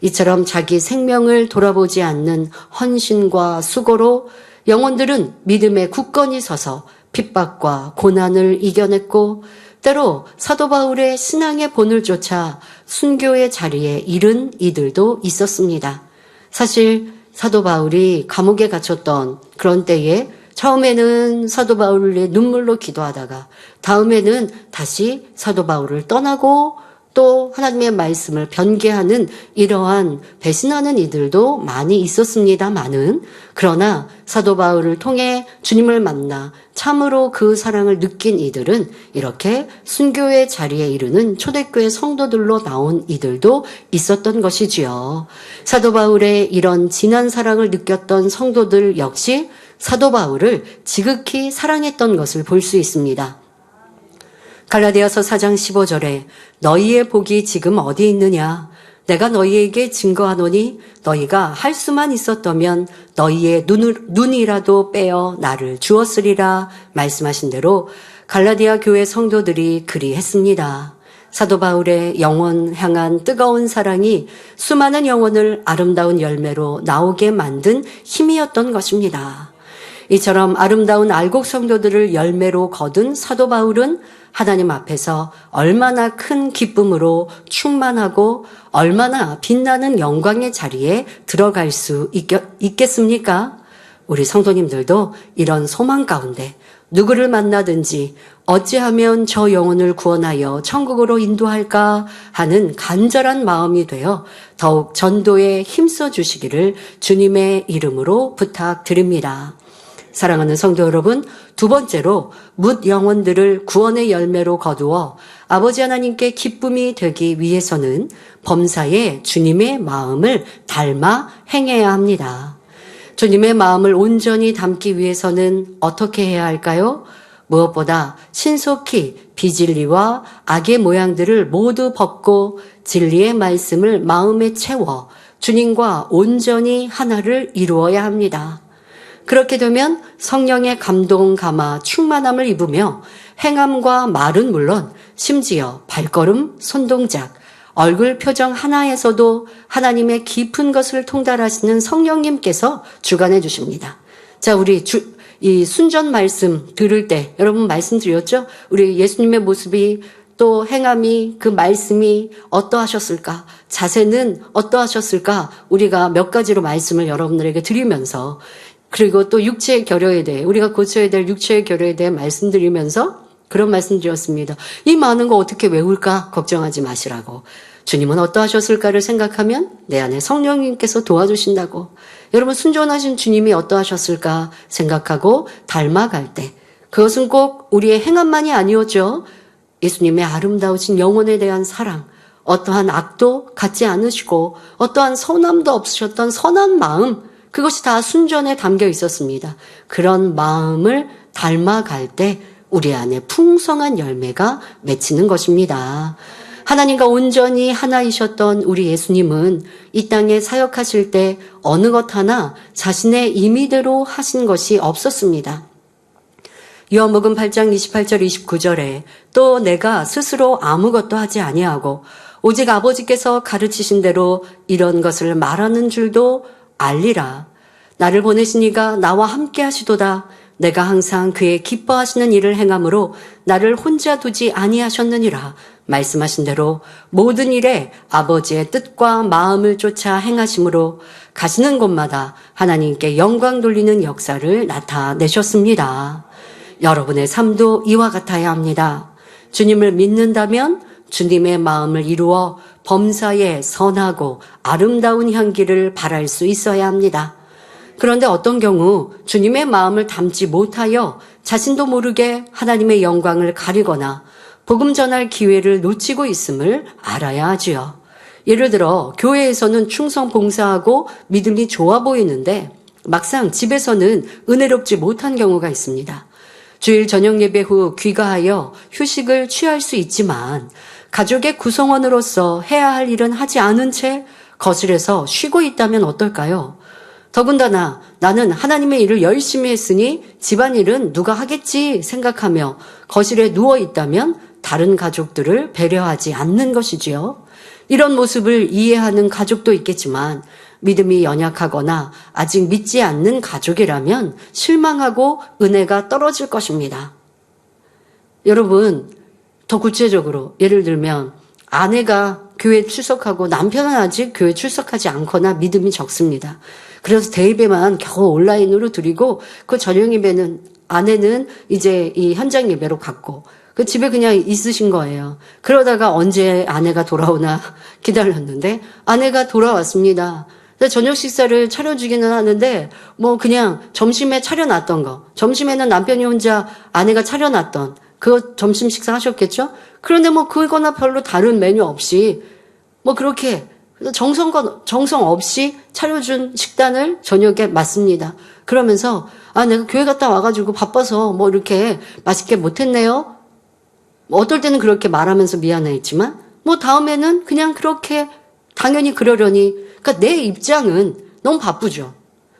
이처럼 자기 생명을 돌아보지 않는 헌신과 수고로 영혼들은 믿음에 굳건히 서서 핍박과 고난을 이겨냈고 때로 사도 바울의 신앙의 본을 쫓아 순교의 자리에 이른 이들도 있었습니다. 사실 사도 바울이 감옥에 갇혔던 그런 때에 처음에는 사도 바울의 눈물로 기도하다가 다음에는 다시 사도 바울을 떠나고 또 하나님의 말씀을 변개하는 이러한 배신하는 이들도 많이 있었습니다마는, 그러나 사도 바울을 통해 주님을 만나 참으로 그 사랑을 느낀 이들은 이렇게 순교의 자리에 이르는 초대교회 성도들로 나온 이들도 있었던 것이지요. 사도 바울의 이런 진한 사랑을 느꼈던 성도들 역시 사도 바울을 지극히 사랑했던 것을 볼 수 있습니다. 갈라디아서 4장 15절에 너희의 복이 지금 어디 있느냐? 내가 너희에게 증거하노니 너희가 할 수만 있었다면 너희의 눈이라도 빼어 나를 주었으리라 말씀하신 대로 갈라디아 교회 성도들이 그리했습니다. 사도 바울의 영혼 향한 뜨거운 사랑이 수많은 영혼을 아름다운 열매로 나오게 만든 힘이었던 것입니다. 이처럼 아름다운 알곡 성도들을 열매로 거둔 사도 바울은 하나님 앞에서 얼마나 큰 기쁨으로 충만하고 얼마나 빛나는 영광의 자리에 들어갈 수 있겠습니까? 우리 성도님들도 이런 소망 가운데 누구를 만나든지 어찌하면 저 영혼을 구원하여 천국으로 인도할까 하는 간절한 마음이 되어 더욱 전도에 힘써 주시기를 주님의 이름으로 부탁드립니다. 사랑하는 성도 여러분, 두 번째로 뭇 영혼들을 구원의 열매로 거두어 아버지 하나님께 기쁨이 되기 위해서는 범사에 주님의 마음을 닮아 행해야 합니다. 주님의 마음을 온전히 담기 위해서는 어떻게 해야 할까요? 무엇보다 신속히 비진리와 악의 모양들을 모두 벗고 진리의 말씀을 마음에 채워 주님과 온전히 하나를 이루어야 합니다. 그렇게 되면 성령의 감동 감화 충만함을 입으며 행함과 말은 물론 심지어 발걸음, 손동작, 얼굴 표정 하나에서도 하나님의 깊은 것을 통달하시는 성령님께서 주관해 주십니다. 자, 우리 이 순전 말씀 들을 때 여러분 말씀드렸죠? 우리 예수님의 모습이 또 행함이 그 말씀이 어떠하셨을까? 자세는 어떠하셨을까? 우리가 몇 가지로 말씀을 여러분들에게 드리면서 그리고 또 육체의 결여에 대해 우리가 고쳐야 될 육체의 결여에 대해 말씀드리면서 그런 말씀 드렸습니다. 이 많은 거 어떻게 외울까? 걱정하지 마시라고. 주님은 어떠하셨을까를 생각하면 내 안에 성령님께서 도와주신다고. 여러분 순전하신 주님이 어떠하셨을까 생각하고 닮아갈 때 그것은 꼭 우리의 행함만이 아니었죠. 예수님의 아름다우신 영혼에 대한 사랑, 어떠한 악도 갖지 않으시고 어떠한 선함도 없으셨던 선한 마음, 그것이 다 순전에 담겨 있었습니다. 그런 마음을 닮아갈 때 우리 안에 풍성한 열매가 맺히는 것입니다. 하나님과 온전히 하나이셨던 우리 예수님은 이 땅에 사역하실 때 어느 것 하나 자신의 임의대로 하신 것이 없었습니다. 요한복음 8장 28절 29절에 또 내가 스스로 아무것도 하지 아니하고 오직 아버지께서 가르치신 대로 이런 것을 말하는 줄도 알리라. 나를 보내신 이가 나와 함께 하시도다. 내가 항상 그의 기뻐하시는 일을 행함으로 나를 혼자 두지 아니하셨느니라. 말씀하신 대로 모든 일에 아버지의 뜻과 마음을 쫓아 행하심으로 가시는 곳마다 하나님께 영광 돌리는 역사를 나타내셨습니다. 여러분의 삶도 이와 같아야 합니다. 주님을 믿는다면 주님의 마음을 이루어 범사에 선하고 아름다운 향기를 발할 수 있어야 합니다. 그런데 어떤 경우 주님의 마음을 담지 못하여 자신도 모르게 하나님의 영광을 가리거나 복음 전할 기회를 놓치고 있음을 알아야 하지요. 예를 들어 교회에서는 충성 봉사하고 믿음이 좋아 보이는데 막상 집에서는 은혜롭지 못한 경우가 있습니다. 주일 저녁 예배 후 귀가하여 휴식을 취할 수 있지만 가족의 구성원으로서 해야 할 일은 하지 않은 채 거실에서 쉬고 있다면 어떨까요? 더군다나 나는 하나님의 일을 열심히 했으니 집안일은 누가 하겠지 생각하며 거실에 누워 있다면 다른 가족들을 배려하지 않는 것이지요. 이런 모습을 이해하는 가족도 있겠지만 믿음이 연약하거나 아직 믿지 않는 가족이라면 실망하고 은혜가 떨어질 것입니다. 여러분, 더 구체적으로 예를 들면 아내가 교회 출석하고 남편은 아직 교회 출석하지 않거나 믿음이 적습니다. 그래서 대예배만 겨우 온라인으로 드리고 그 저녁 예배는 아내는 이제 이 현장 예배로 갔고 그 집에 그냥 있으신 거예요. 그러다가 언제 아내가 돌아오나 기다렸는데 아내가 돌아왔습니다. 저녁 식사를 차려주기는 하는데 뭐 그냥 점심에 차려놨던 거, 점심에는 남편이 혼자 아내가 차려놨던 그거 점심 식사 하셨겠죠? 그런데 뭐 그거나 별로 다른 메뉴 없이 뭐 그렇게 정성 없이 차려준 식단을 저녁에 맞습니다. 그러면서 내가 교회 갔다 와가지고 바빠서 뭐 이렇게 맛있게 못했네요. 어떨 때는 그렇게 말하면서 미안해했지만 뭐 다음에는 그냥 그렇게 당연히 그러려니 그러니까 내 입장은 너무 바쁘죠.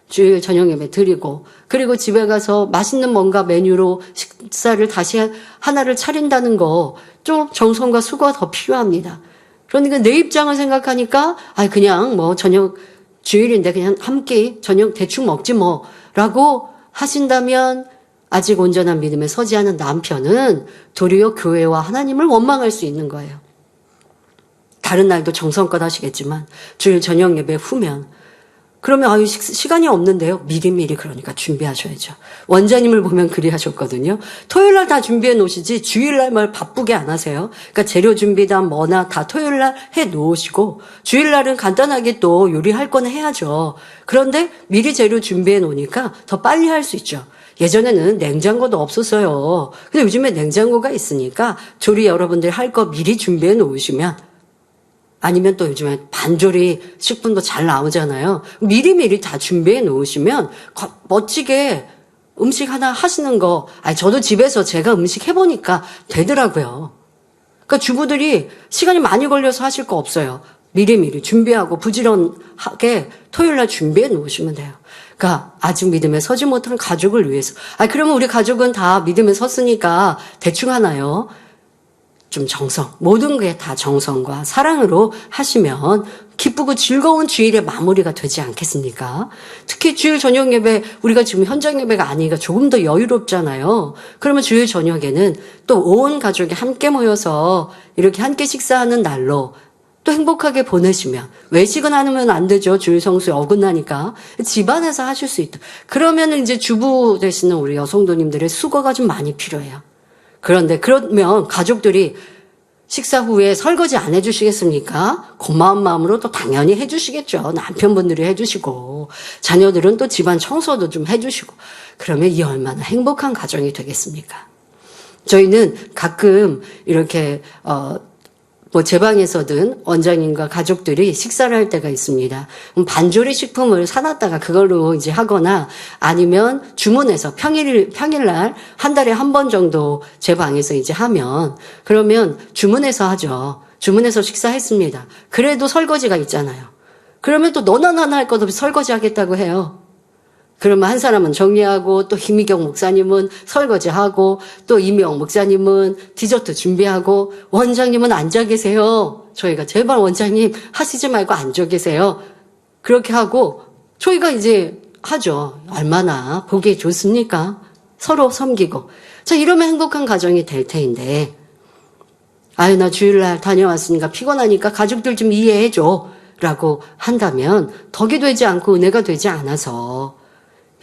주일 저녁 예배 드리고 그리고 집에 가서 맛있는 뭔가 메뉴로 식사를 다시 하나를 차린다는 거 좀 정성과 수고가 더 필요합니다. 그러니까 내 입장을 생각하니까 그냥 뭐 저녁 주일인데 그냥 한 끼 저녁 대충 먹지 뭐라고 하신다면 아직 온전한 믿음에 서지 않은 남편은 도리어 교회와 하나님을 원망할 수 있는 거예요. 다른 날도 정성껏 하시겠지만 주일 저녁 예배 후면 그러면 시간이 없는데요. 미리미리 그러니까 준비하셔야죠. 원장님을 보면 그리 하셨거든요. 토요일 날 다 준비해 놓으시지 주일 날 뭘 바쁘게 안 하세요. 그러니까 재료 준비다 뭐나 다 토요일 날 해 놓으시고 주일 날은 간단하게 또 요리할 건 해야죠. 그런데 미리 재료 준비해 놓으니까 더 빨리 할 수 있죠. 예전에는 냉장고도 없었어요. 근데 요즘에 냉장고가 있으니까 조리 여러분들이 할 거 미리 준비해 놓으시면, 아니면 또 요즘에 반조리 식품도 잘 나오잖아요. 미리미리 다 준비해 놓으시면 멋지게 음식 하나 하시는 거, 저도 집에서 제가 음식 해보니까 되더라고요. 그러니까 주부들이 시간이 많이 걸려서 하실 거 없어요. 미리미리 준비하고 부지런하게 토요일 날 준비해 놓으시면 돼요. 그러니까 아직 믿음에 서지 못한 가족을 위해서. 그러면 우리 가족은 다 믿음에 섰으니까 대충 하나요? 좀 모든 게 다 정성과 사랑으로 하시면 기쁘고 즐거운 주일의 마무리가 되지 않겠습니까? 특히 주일 저녁 예배, 우리가 지금 현장 예배가 아니니까 조금 더 여유롭잖아요. 그러면 주일 저녁에는 또 온 가족이 함께 모여서 이렇게 함께 식사하는 날로 또 행복하게 보내시면, 외식은 하면 안 되죠. 주일 성수에 어긋나니까. 집안에서 하실 수 있다. 그러면 이제 주부 되시는 우리 여성도님들의 수고가 좀 많이 필요해요. 그런데 그러면 가족들이 식사 후에 설거지 안 해주시겠습니까? 고마운 마음으로 또 당연히 해주시겠죠. 남편분들이 해주시고 자녀들은 또 집안 청소도 좀 해주시고, 그러면 이 얼마나 행복한 가정이 되겠습니까? 저희는 가끔 이렇게 제 방에서든 원장님과 가족들이 식사를 할 때가 있습니다. 반조리 식품을 사놨다가 그걸로 이제 하거나, 아니면 주문해서 평일날 한 달에 한 번 정도 제 방에서 이제 하면, 그러면 주문해서 하죠. 주문해서 식사했습니다. 그래도 설거지가 있잖아요. 그러면 또 너나 나나 할 것 없이 설거지 하겠다고 해요. 그러면 한 사람은 정리하고, 또 김희경 목사님은 설거지하고, 또 이명 목사님은 디저트 준비하고, 원장님은 앉아 계세요. 저희가 제발 원장님 하시지 말고 앉아 계세요. 그렇게 하고 저희가 이제 하죠. 얼마나 보기 좋습니까? 서로 섬기고. 자, 이러면 행복한 가정이 될 테인데, 나 주일날 다녀왔으니까 피곤하니까 가족들 좀 이해해줘 라고 한다면 덕이 되지 않고 은혜가 되지 않아서,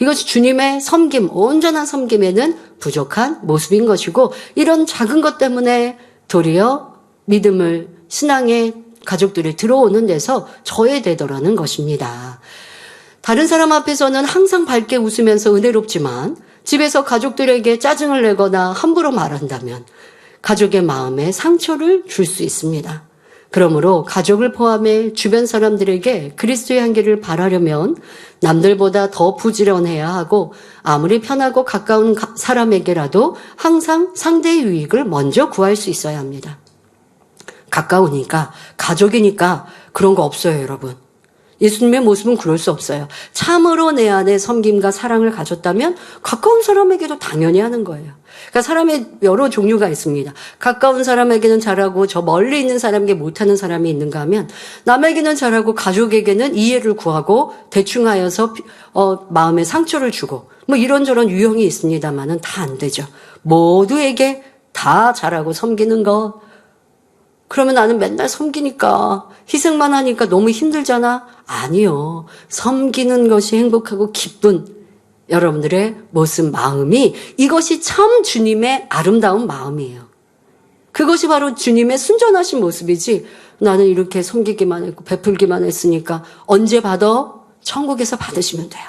이것이 주님의 섬김, 온전한 섬김에는 부족한 모습인 것이고, 이런 작은 것 때문에 도리어 믿음을, 신앙의 가족들이 들어오는 데서 저해되더라는 것입니다. 다른 사람 앞에서는 항상 밝게 웃으면서 은혜롭지만 집에서 가족들에게 짜증을 내거나 함부로 말한다면 가족의 마음에 상처를 줄 수 있습니다. 그러므로 가족을 포함해 주변 사람들에게 그리스도의 향기를 발하려면 남들보다 더 부지런해야 하고, 아무리 편하고 가까운 사람에게라도 항상 상대의 유익을 먼저 구할 수 있어야 합니다. 가까우니까, 가족이니까 그런 거 없어요, 여러분. 예수님의 모습은 그럴 수 없어요. 참으로 내 안에 섬김과 사랑을 가졌다면 가까운 사람에게도 당연히 하는 거예요. 그러니까 사람의 여러 종류가 있습니다. 가까운 사람에게는 잘하고 저 멀리 있는 사람에게 못하는 사람이 있는가 하면, 남에게는 잘하고 가족에게는 이해를 구하고 대충 하여서 마음에 상처를 주고, 이런저런 유형이 있습니다만은 다 안 되죠. 모두에게 다 잘하고 섬기는 거. 그러면 나는 맨날 섬기니까, 희생만 하니까 너무 힘들잖아? 아니요. 섬기는 것이 행복하고 기쁜 여러분들의 모습, 마음이, 이것이 참 주님의 아름다운 마음이에요. 그것이 바로 주님의 순전하신 모습이지, 나는 이렇게 섬기기만 했고 베풀기만 했으니까 언제 받아? 천국에서 받으시면 돼요.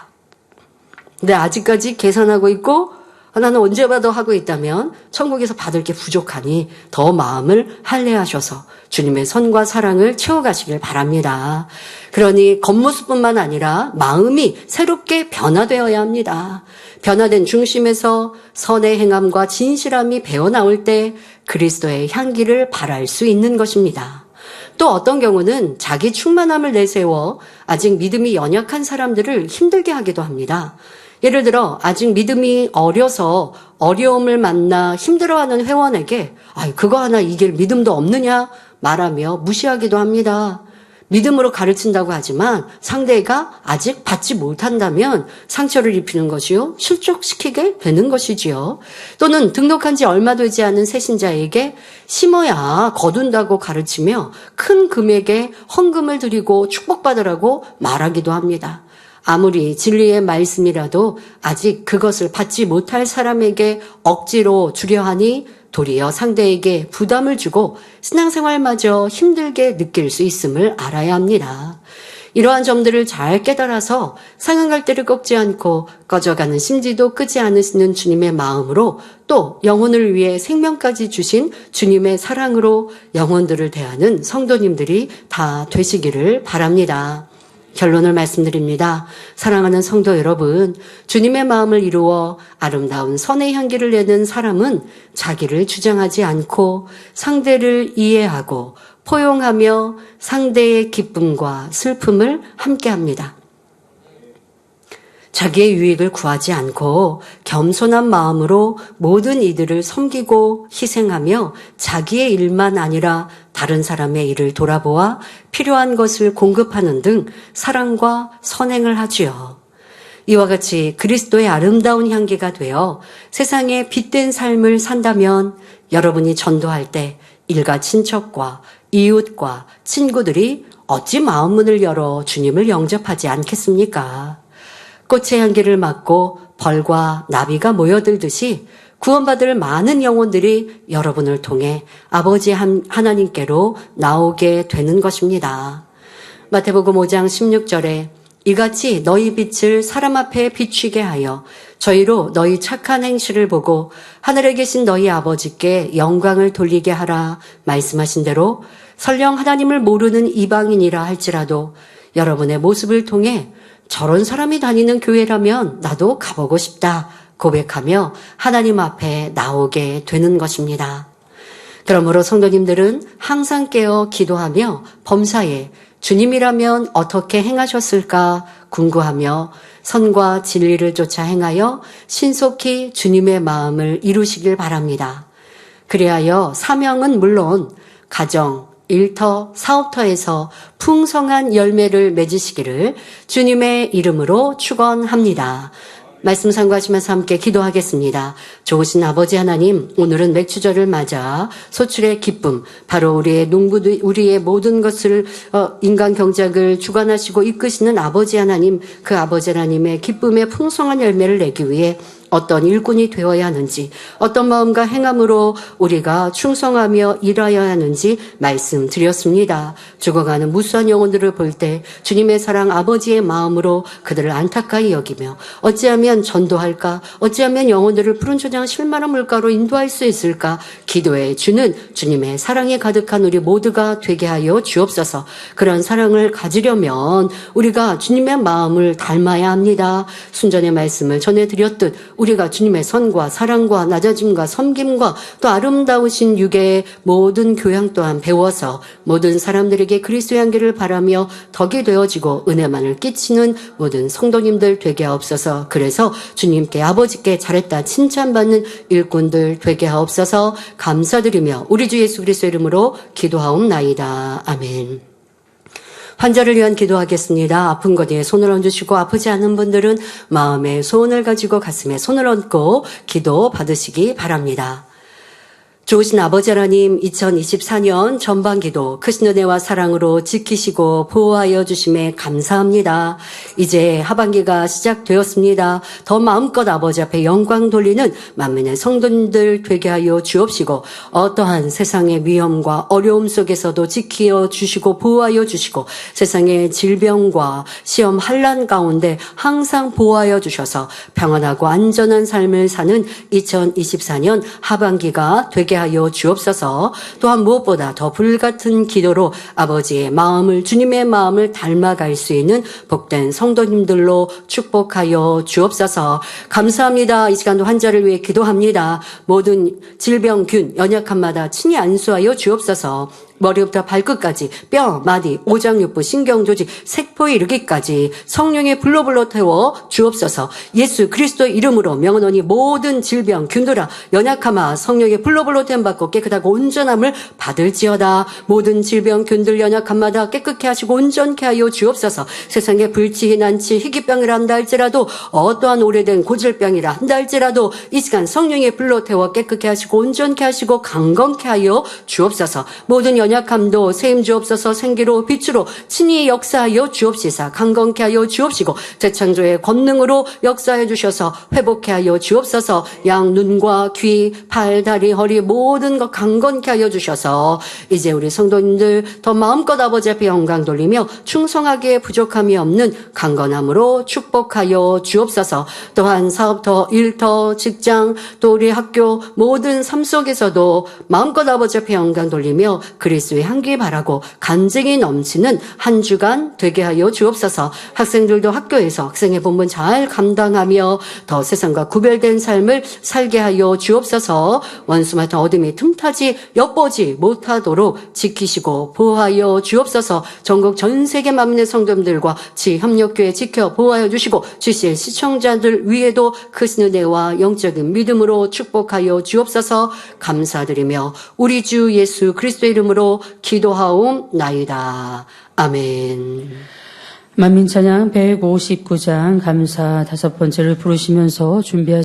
근데 아직까지 계산하고 있고 나는 언제 받아 하고 있다면 천국에서 받을 게 부족하니 더 마음을 할례하셔서 주님의 선과 사랑을 채워가시길 바랍니다. 그러니 겉모습뿐만 아니라 마음이 새롭게 변화되어야 합니다. 변화된 중심에서 선의 행함과 진실함이 배어나올 때 그리스도의 향기를 발할 수 있는 것입니다. 또 어떤 경우는 자기 충만함을 내세워 아직 믿음이 연약한 사람들을 힘들게 하기도 합니다. 예를 들어 아직 믿음이 어려서 어려움을 만나 힘들어하는 회원에게 그거 하나 이길 믿음도 없느냐 말하며 무시하기도 합니다. 믿음으로 가르친다고 하지만 상대가 아직 받지 못한다면 상처를 입히는 것이요, 실족시키게 되는 것이지요. 또는 등록한 지 얼마 되지 않은 새신자에게 심어야 거둔다고 가르치며 큰 금액의 헌금을 드리고 축복받으라고 말하기도 합니다. 아무리 진리의 말씀이라도 아직 그것을 받지 못할 사람에게 억지로 주려 하니 도리어 상대에게 부담을 주고 신앙생활마저 힘들게 느낄 수 있음을 알아야 합니다. 이러한 점들을 잘 깨달아서 상한 갈대를 꺾지 않고 꺼져가는 심지도 끄지 않으시는 주님의 마음으로 또 영혼을 위해 생명까지 주신 주님의 사랑으로 영혼들을 대하는 성도님들이 다 되시기를 바랍니다. 결론을 말씀드립니다. 사랑하는 성도 여러분, 주님의 마음을 이루어 아름다운 선의 향기를 내는 사람은 자기를 주장하지 않고 상대를 이해하고 포용하며 상대의 기쁨과 슬픔을 함께합니다. 자기의 유익을 구하지 않고 겸손한 마음으로 모든 이들을 섬기고 희생하며 자기의 일만 아니라 다른 사람의 일을 돌아보아 필요한 것을 공급하는 등 사랑과 선행을 하지요. 이와 같이 그리스도의 아름다운 향기가 되어 세상에 빛된 삶을 산다면 여러분이 전도할 때 일가 친척과 이웃과 친구들이 어찌 마음문을 열어 주님을 영접하지 않겠습니까? 꽃의 향기를 맡고 벌과 나비가 모여들듯이 구원받을 많은 영혼들이 여러분을 통해 아버지 하나님께로 나오게 되는 것입니다. 마태복음 5장 16절에 이같이 너희 빛을 사람 앞에 비추게 하여 저희로 너희 착한 행실을 보고 하늘에 계신 너희 아버지께 영광을 돌리게 하라 말씀하신 대로 설령 하나님을 모르는 이방인이라 할지라도 여러분의 모습을 통해 저런 사람이 다니는 교회라면 나도 가보고 싶다 고백하며 하나님 앞에 나오게 되는 것입니다. 그러므로 성도님들은 항상 깨어 기도하며 범사에 주님이라면 어떻게 행하셨을까 궁구하며 선과 진리를 쫓아 행하여 신속히 주님의 마음을 이루시길 바랍니다. 그리하여 사명은 물론 가정, 일터, 사업터에서 풍성한 열매를 맺으시기를 주님의 이름으로 축원합니다. 말씀 sam고하시면서 함께 기도하겠습니다. 좋으신 아버지 하나님, 오늘은 맥주절을 맞아 소출의 기쁨, 바로 우리의 우리의 모든 것을 인간 경작을 주관하시고 이끄시는 아버지 하나님, 그 아버지 하나님의 기쁨의 풍성한 열매를 내기 위해 어떤 일꾼이 되어야 하는지, 어떤 마음과 행함으로 우리가 충성하며 일하여야 하는지 말씀드렸습니다. 죽어가는 무수한 영혼들을 볼 때 주님의 사랑 아버지의 마음으로 그들을 안타까이 여기며 어찌하면 전도할까, 어찌하면 영혼들을 푸른 초장 실만한 물가로 인도할 수 있을까 기도해 주는 주님의 사랑에 가득한 우리 모두가 되게 하여 주옵소서. 그런 사랑을 가지려면 우리가 주님의 마음을 닮아야 합니다. 순전의 말씀을 전해드렸듯 우리가 주님의 선과 사랑과 낮아짐과 섬김과 또 아름다우신 육의 모든 교양 또한 배워서 모든 사람들에게 그리스도의 향기를 바라며 덕이 되어지고 은혜만을 끼치는 모든 성도님들 되게 하옵소서. 그래서 주님께 아버지께 잘했다 칭찬받는 일꾼들 되게 하옵소서. 감사드리며 우리 주 예수 그리스도의 이름으로 기도하옵나이다. 아멘. 환자를 위한 기도하겠습니다. 아픈 곳에 손을 얹으시고 아프지 않은 분들은 마음의 소원을 가지고 가슴에 손을 얹고 기도 받으시기 바랍니다. 좋으신 아버지 하나님, 2024년 전반기도 크신 은혜와 사랑으로 지키시고 보호하여 주심에 감사합니다. 이제 하반기가 시작되었습니다. 더 마음껏 아버지 앞에 영광 돌리는 만민의 성도님들 되게 하여 주옵시고 어떠한 세상의 위험과 어려움 속에서도 지키어 주시고 보호하여 주시고 세상의 질병과 시험 환난 가운데 항상 보호하여 주셔서 평안하고 안전한 삶을 사는 2024년 하반기가 되게 하여 주옵소서. 또한 무엇보다 더 불같은 기도로 아버지의 마음을 주님의 마음을 닮아갈 수 있는 복된 성도님들로 축복하여 주옵소서. 감사합니다. 이 시간도 환자를 위해 기도합니다. 모든 질병균 연약함마다 친히 안수하여 주옵소서. 머리부터 발끝까지 뼈, 마디, 오장육부, 신경조직, 세포에 이르기까지 성령의 불로 태워 주옵소서. 예수 그리스도 이름으로 명언하니 모든 질병, 균들아, 연약함아 성령의 불로 태움 받고 깨끗하고 온전함을 받을지어다. 모든 질병, 균들, 연약함마다 깨끗게 하시고 온전케 하여 주옵소서. 세상에 불치, 난치, 희귀병이라 한다 할지라도 어떠한 오래된 고질병이라 한다 할지라도 이 시간 성령의 불로 태워 깨끗게 하시고 온전케 하시고 강건케 하여 주옵소서. 모든 연약함도 세임 주옵소서. 생기로 빛으로 친히 역사하여 주옵시사. 강건케 하여 주옵시고 재창조의 권능으로 역사해 주셔서 회복케 하여 주옵소서. 양 눈과 귀, 팔, 다리, 허리 모든 것 강건케 하여 주셔서 이제 우리 성도님들 더 마음껏 아버지 앞에 영광 돌리며 충성하기에 부족함이 없는 강건함으로 축복하여 주옵소서. 또한 사업터, 일터, 직장, 또 우리 학교 모든 삶 속에서도 마음껏 아버지 앞에 영광 돌리며 그리스도의 향기 바라고 간증이 넘치는 한 주간 되게 하여 주옵소서. 학생들도 학교에서 학생의 본분 잘 감당하며 더 세상과 구별된 삶을 살게 하여 주옵소서. 원수마다 어둠이 틈타지 엿보지 못하도록 지키시고 보호하여 주옵소서. 전국 전 세계 만민의 성도님들과 지협력교회 지켜 보호하여 주시고 GCN 시청자들 위에도 크신 은혜와 영적인 믿음으로 축복하여 주옵소서. 감사드리며 우리 주 예수 그리스도의 이름으로 기도하옵나이다. 아멘. 만민찬양 159장 감사 5번째를 부르시면서 준비하십니다.